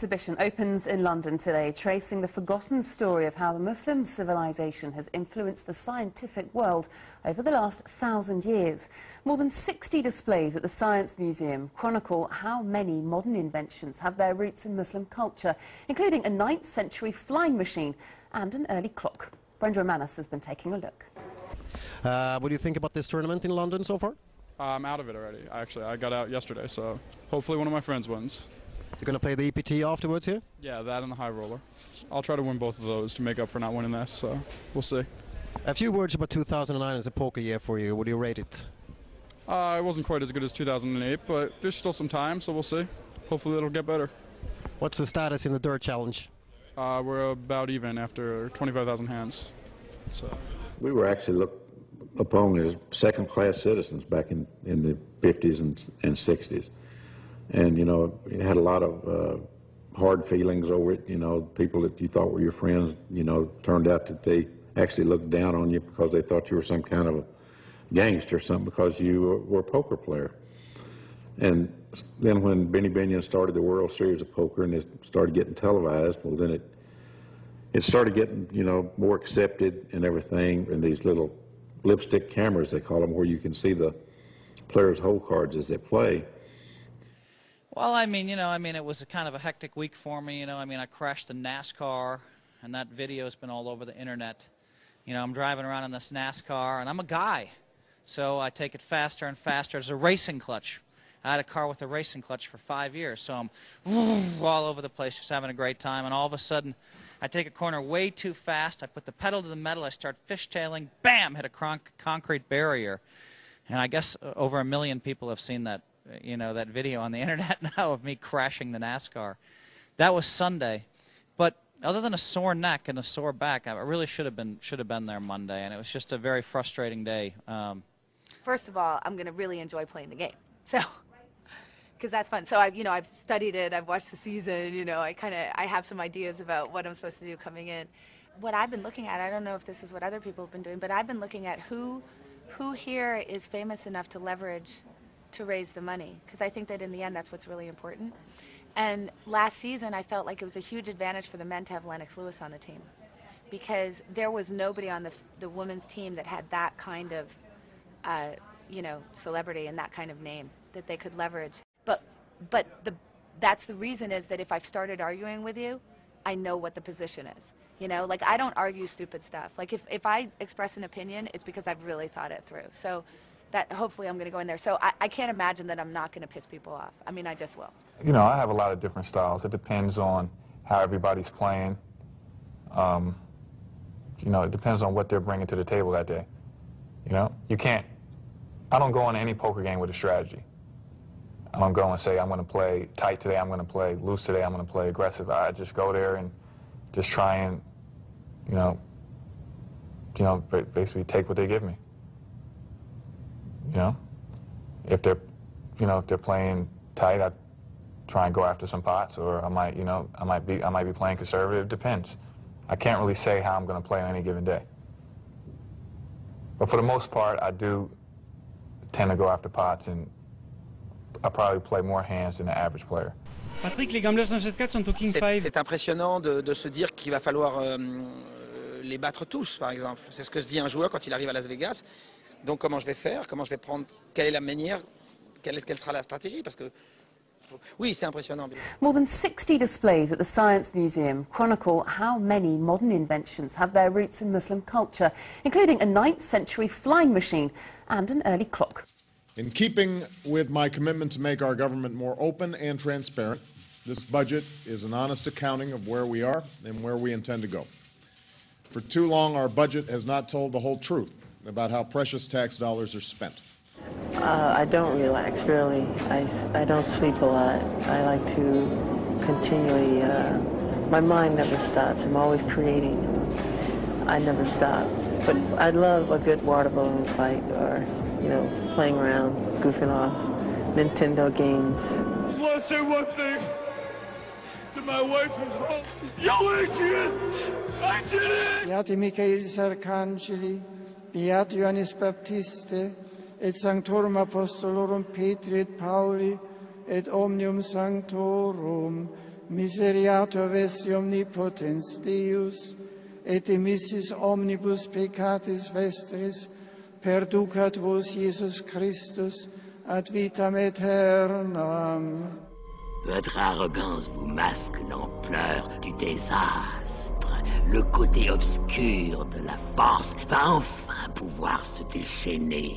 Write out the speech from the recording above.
exhibition opens in London today, tracing the forgotten story of how the Muslim civilization has influenced the scientific world over the last 1,000 years. More than 60 displays at the Science Museum chronicle how many modern inventions have their roots in Muslim culture, including a 9th century flying machine and an early clock. Brenda Manis has been taking a look. What do you think about this tournament in London so far? I'm out of it already. I got out yesterday, so hopefully one of my friends wins. You're going to play the EPT afterwards here? Yeah, that and the high roller. I'll try to win both of those to make up for not winning this, so we'll see. A few words about 2009 as a poker year for you. What do you rate it? It wasn't quite as good as 2008, but there's still some time, so we'll see. Hopefully it'll get better. What's the status in the dirt challenge? We're about even after 25,000 hands. So we were actually looked upon as second-class citizens back in the 50s and 60s. And, you know, you had a lot of hard feelings over it. You know, people that you thought were your friends, you know, turned out that they actually looked down on you because they thought you were some kind of a gangster or something because you were a poker player. And then when Benny Binion started the World Series of Poker and it started getting televised, well, then it started getting, you know, more accepted and everything, and these little lipstick cameras, they call them, where you can see the players' hole cards as they play. Well, it was a kind of a hectic week for me, I crashed the NASCAR, and that video has been all over the internet. You know, I'm driving around in this NASCAR, and I'm a guy, so I take it faster and faster. There's a racing clutch. I had a car with a racing clutch for 5 years, so I'm all over the place, just having a great time, and all of a sudden, I take a corner way too fast, I put the pedal to the metal, I start fishtailing, bam, hit a concrete barrier. And I guess over 1 million people have seen that, that video on the internet now of me crashing the NASCAR. That was Sunday. But other than a sore neck and a sore back, I really should have been there Monday, and it was just a very frustrating day. First of all, I'm going to really enjoy playing the game. So, because that's fun. So I've studied it, I've watched the season, I have some ideas about what I'm supposed to do coming in. What I've been looking at, I don't know if this is what other people have been doing, but I've been looking at who here is famous enough to leverage to raise the money, because I think that in the end that's what's really important. And last season I felt like it was a huge advantage for the men to have Lennox Lewis on the team, because there was nobody on the women's team that had that kind of celebrity and that kind of name that they could leverage. But that's the reason, is that if I've started arguing with you, I know what the position is. Like, I don't argue stupid stuff. Like, if I express an opinion, it's because I've really thought it through. So that, hopefully I'm going to go in there. So I can't imagine that I'm not going to piss people off. I mean, I just will. I have a lot of different styles. It depends on how everybody's playing. It depends on what they're bringing to the table that day. I don't go into any poker game with a strategy. I don't go and say, I'm going to play tight today, I'm going to play loose today, I'm going to play aggressive. I just go there and just try and, basically take what they give me. If they're playing tight, I try and go after some pots, or I might be playing conservative. It depends. I can't really say how I'm going to play on any given day. But for the most part, I do tend to go after pots, and I probably play more hands than the average player. Patrick, les gamblers 974 sont au King 5. C'est impressionnant de se dire qu'il va falloir les battre tous, par exemple. C'est ce que se dit un joueur quand il arrive à Las Vegas. Donc comment je vais faire, comment je vais prendre, quelle est la manière, quelle sera la stratégie, parce que oui, c'est impressionnant. More than 60 displays at the Science Museum chronicle how many modern inventions have their roots in Muslim culture, including a 9th century flying machine and an early clock. In keeping with my commitment to make our government more open and transparent, this budget is an honest accounting of where we are and where we intend to go. For too long, our budget has not told the whole truth about how precious tax dollars are spent. I don't relax, really. I don't sleep a lot. I like to continually, my mind never stops. I'm always creating. I never stop. But I love a good water balloon fight, or playing around, goofing off, Nintendo games. I just want to say one thing to my wife who's home. Yo, Adrian! I did it! Beati Michaelis Arcangeli, Beati Ioannis Baptiste, et Sanctorum Apostolorum Petri et Pauli, et Omnium Sanctorum, miseriator vesti omnipotens Deus, et emissis omnibus peccatis vestris, perducat vos Iesus Christus ad vitam aeternam. Votre arrogance vous masque l'ampleur du désastre. Le côté obscur de la force va enfin pouvoir se déchaîner.